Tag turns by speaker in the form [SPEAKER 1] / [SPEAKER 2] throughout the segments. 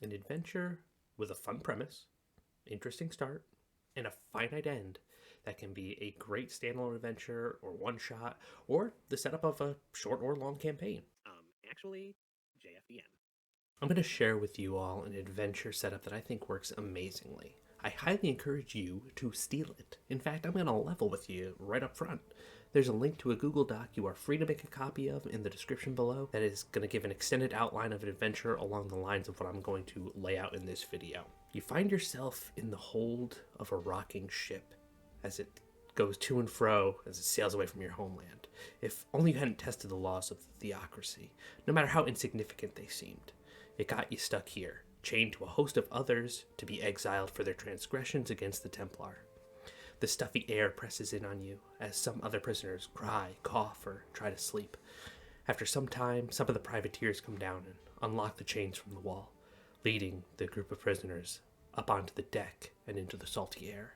[SPEAKER 1] An adventure with a fun premise, interesting start, and a finite end that can be a great standalone adventure or one shot, or the setup of a short or long campaign.
[SPEAKER 2] Actually JFDM.
[SPEAKER 1] I'm going to share with you all an adventure setup that I think works amazingly. I highly encourage you to steal it. In fact, I'm going to level with you right up front. There's a link to a Google Doc you are free to make a copy of in the description below that is going to give an extended outline of an adventure along the lines of what I'm going to lay out in this video. You find yourself in the hold of a rocking ship as it goes to and fro as it sails away from your homeland. If only you hadn't tested the laws of the theocracy, no matter how insignificant they seemed. It got you stuck here, chained to a host of others to be exiled for their transgressions against the Templar. The stuffy air presses in on you as some other prisoners cry, cough, or try to sleep. After some time, some of the privateers come down and unlock the chains from the wall, leading the group of prisoners up onto the deck and into the salty air.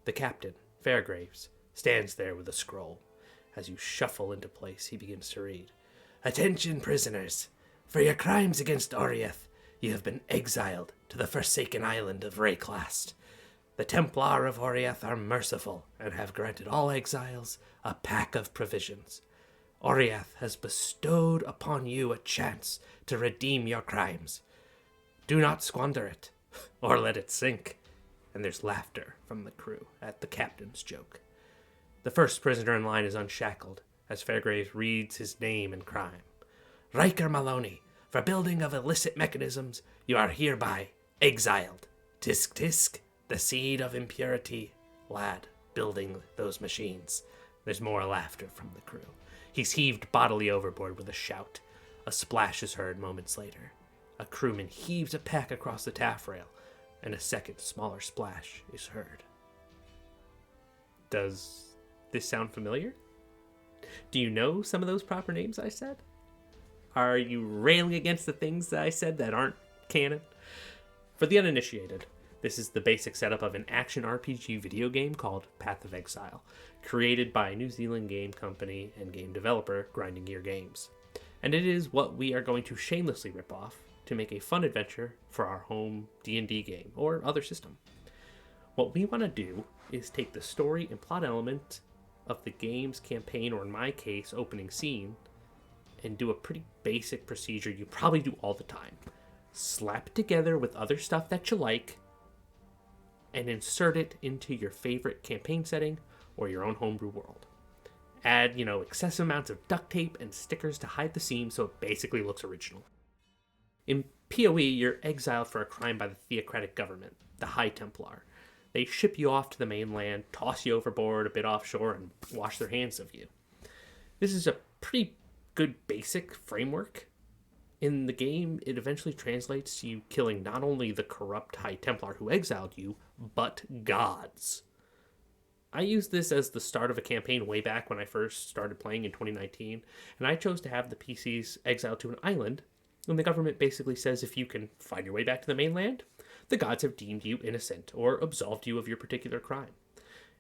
[SPEAKER 1] The captain, Fairgraves, stands there with a scroll. As you shuffle into place, he begins to read. "Attention, prisoners! For your crimes against Oriath, you have been exiled to the forsaken island of Rayclast. The Templar of Oriath are merciful and have granted all exiles a pack of provisions. Oriath has bestowed upon you a chance to redeem your crimes. Do not squander it, or let it sink." And there's laughter from the crew at the captain's joke. The first prisoner in line is unshackled as Fairgraves reads his name and crime. "Riker Maloney, for building of illicit mechanisms, you are hereby exiled. Tisk tisk, the seed of impurity, lad, building those machines." There's more laughter from the crew. He's heaved bodily overboard with a shout. A splash is heard moments later. A crewman heaves a pack across the taffrail, and a second, smaller splash is heard. Does this sound familiar? Do you know some of those proper names I said? Are you railing against the things that I said that aren't canon? For the uninitiated, this is the basic setup of an action RPG video game called Path of Exile, created by New Zealand game company and game developer Grinding Gear Games. And it is what we are going to shamelessly rip off to make a fun adventure for our home D&D game or other system. What we want to do is take the story and plot element of the game's campaign, or in my case, opening scene, and do a pretty basic procedure you probably do all the time. Slap it together with other stuff that you like, and insert it into your favorite campaign setting or your own homebrew world. Add, excessive amounts of duct tape and stickers to hide the seams so it basically looks original. In PoE, you're exiled for a crime by the theocratic government, the High Templar. They ship you off to the mainland, toss you overboard a bit offshore, and wash their hands of you. This is a pretty good basic framework. In the game, it eventually translates to you killing not only the corrupt High Templar who exiled you, but gods. I used this as the start of a campaign way back when I first started playing in 2019, and I chose to have the PCs exiled to an island, and the government basically says if you can find your way back to the mainland, the gods have deemed you innocent or absolved you of your particular crime.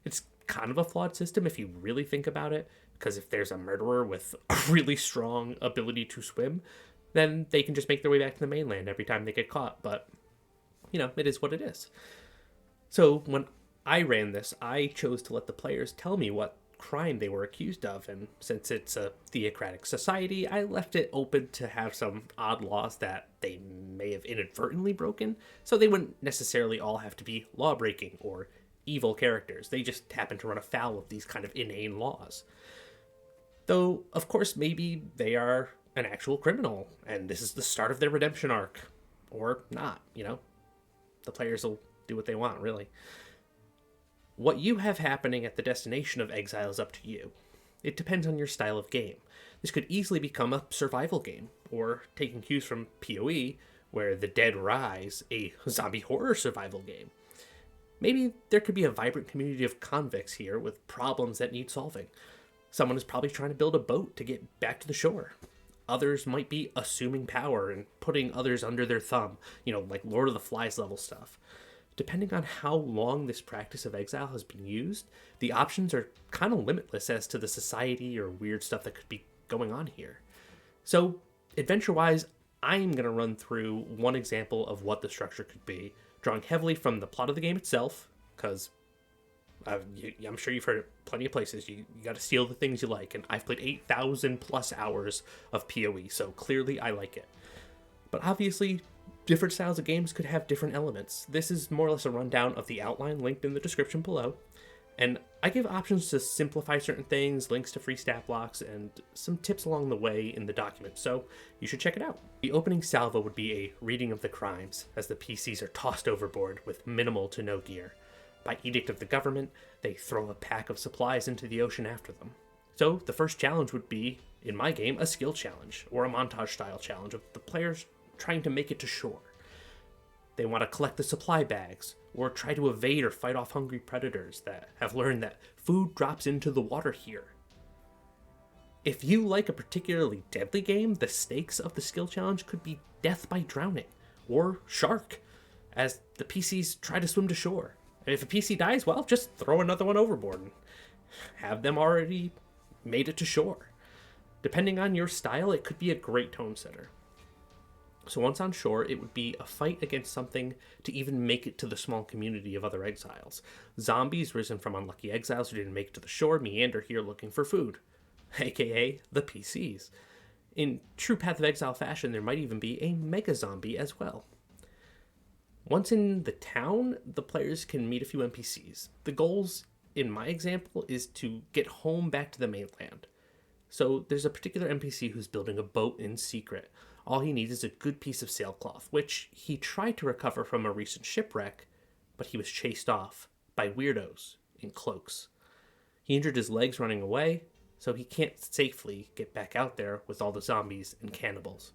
[SPEAKER 1] It's kind of a flawed system if you really think about it, because if there's a murderer with a really strong ability to swim, then they can just make their way back to the mainland every time they get caught. But, it is what it is. So when I ran this, I chose to let the players tell me what crime they were accused of, and since it's a theocratic society, I left it open to have some odd laws that they may have inadvertently broken, so they wouldn't necessarily all have to be law-breaking or evil characters. They just happen to run afoul of these kind of inane laws. Though, of course, maybe they are an actual criminal, and this is the start of their redemption arc. Or not, The players will do what they want, really. What you have happening at the destination of exile is up to you. It depends on your style of game. This could easily become a survival game, or taking cues from PoE, where the dead rise, a zombie horror survival game. Maybe there could be a vibrant community of convicts here with problems that need solving. Someone is probably trying to build a boat to get back to the shore. Others might be assuming power and putting others under their thumb, like Lord of the Flies level stuff. Depending on how long this practice of exile has been used, the options are kind of limitless as to the society or weird stuff that could be going on here. So, adventure-wise, I'm going to run through one example of what the structure could be, drawing heavily from the plot of the game itself, because I'm sure you've heard it plenty of places. You got to steal the things you like, and I've played 8,000 plus hours of PoE, so clearly I like it. But obviously, different styles of games could have different elements. This is more or less a rundown of the outline linked in the description below, and I give options to simplify certain things, links to free stat blocks, and some tips along the way in the document, so you should check it out. The opening salvo would be a reading of the crimes, as the PCs are tossed overboard with minimal to no gear. By edict of the government, they throw a pack of supplies into the ocean after them. So the first challenge would be, in my game, a skill challenge, or a montage-style challenge of the players trying to make it to shore. They want to collect the supply bags, or try to evade or fight off hungry predators that have learned that food drops into the water here. If you like a particularly deadly game, the stakes of the skill challenge could be death by drowning, or shark, as the PCs try to swim to shore. And if a PC dies, well, just throw another one overboard and have them already made it to shore. Depending on your style, it could be a great tone setter. So once on shore, it would be a fight against something to even make it to the small community of other exiles. Zombies risen from unlucky exiles who didn't make it to the shore meander here looking for food, aka the PCs. In true Path of Exile fashion, there might even be a mega zombie as well. Once in the town, the players can meet a few NPCs. The goals, in my example, is to get home back to the mainland. So there's a particular NPC who's building a boat in secret. All he needs is a good piece of sailcloth, which he tried to recover from a recent shipwreck, but he was chased off by weirdos in cloaks. He injured his legs running away, so he can't safely get back out there with all the zombies and cannibals.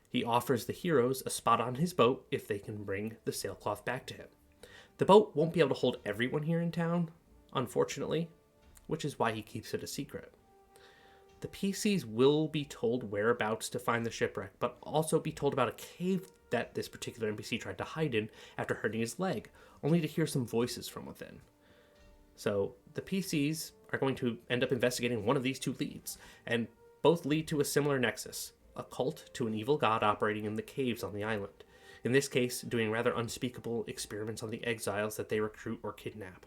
[SPEAKER 1] He offers the heroes a spot on his boat if they can bring the sailcloth back to him. The boat won't be able to hold everyone here in town, unfortunately, which is why he keeps it a secret. The PCs will be told whereabouts to find the shipwreck, but also be told about a cave that this particular NPC tried to hide in after hurting his leg, only to hear some voices from within. So the PCs are going to end up investigating one of these two leads, and both lead to a similar nexus, a cult to an evil god operating in the caves on the island. In this case, doing rather unspeakable experiments on the exiles that they recruit or kidnap.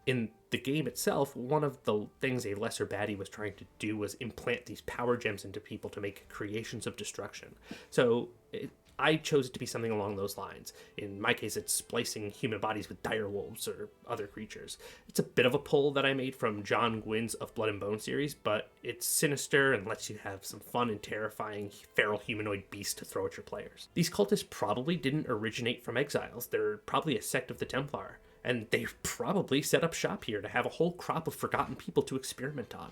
[SPEAKER 1] In the game itself, one of the things a lesser baddie was trying to do was implant these power gems into people to make creations of destruction. So I chose it to be something along those lines. In my case, it's splicing human bodies with dire wolves or other creatures. It's a bit of a pull that I made from John Gwynn's Of Blood and Bone series, but it's sinister and lets you have some fun and terrifying feral humanoid beasts to throw at your players. These cultists probably didn't originate from exiles. They're probably a sect of the Templar, and they probably set up shop here to have a whole crop of forgotten people to experiment on.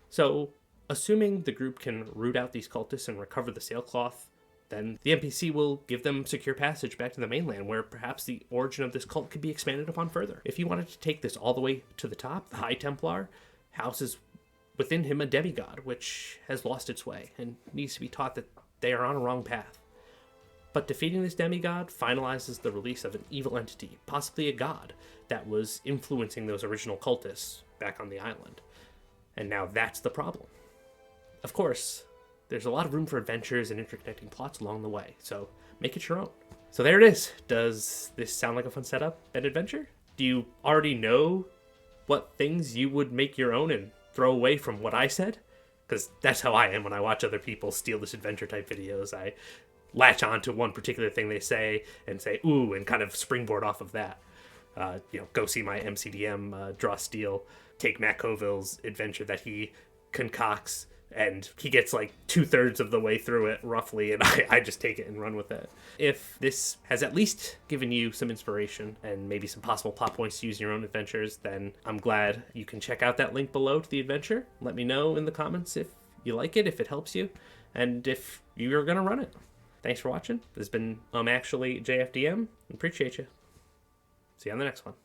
[SPEAKER 1] So, assuming the group can root out these cultists and recover the sailcloth, then the NPC will give them secure passage back to the mainland, where perhaps the origin of this cult could be expanded upon further. If you wanted to take this all the way to the top, the High Templar houses within him a demigod, which has lost its way and needs to be taught that they are on a wrong path. But defeating this demigod finalizes the release of an evil entity, possibly a god, that was influencing those original cultists back on the island. And now that's the problem. Of course, there's a lot of room for adventures and interconnecting plots along the way, so make it your own. So there it is. Does this sound like a fun setup and adventure? Do you already know what things you would make your own and throw away from what I said? Because that's how I am when I watch other people steal this adventure type videos. I latch on to one particular thing they say and say, ooh, and kind of springboard off of that. Go see my MCDM Draw Steel, take Matt Colville's adventure that he concocts, and he gets like 2/3 of the way through it roughly, and I just take it and run with it. If this has at least given you some inspiration and maybe some possible plot points to use in your own adventures, then I'm glad you can check out that link below to the adventure. Let me know in the comments if you like it, if it helps you, and if you're gonna run it. Thanks for watching. This has been Actually JFDM. Appreciate you. See you on the next one.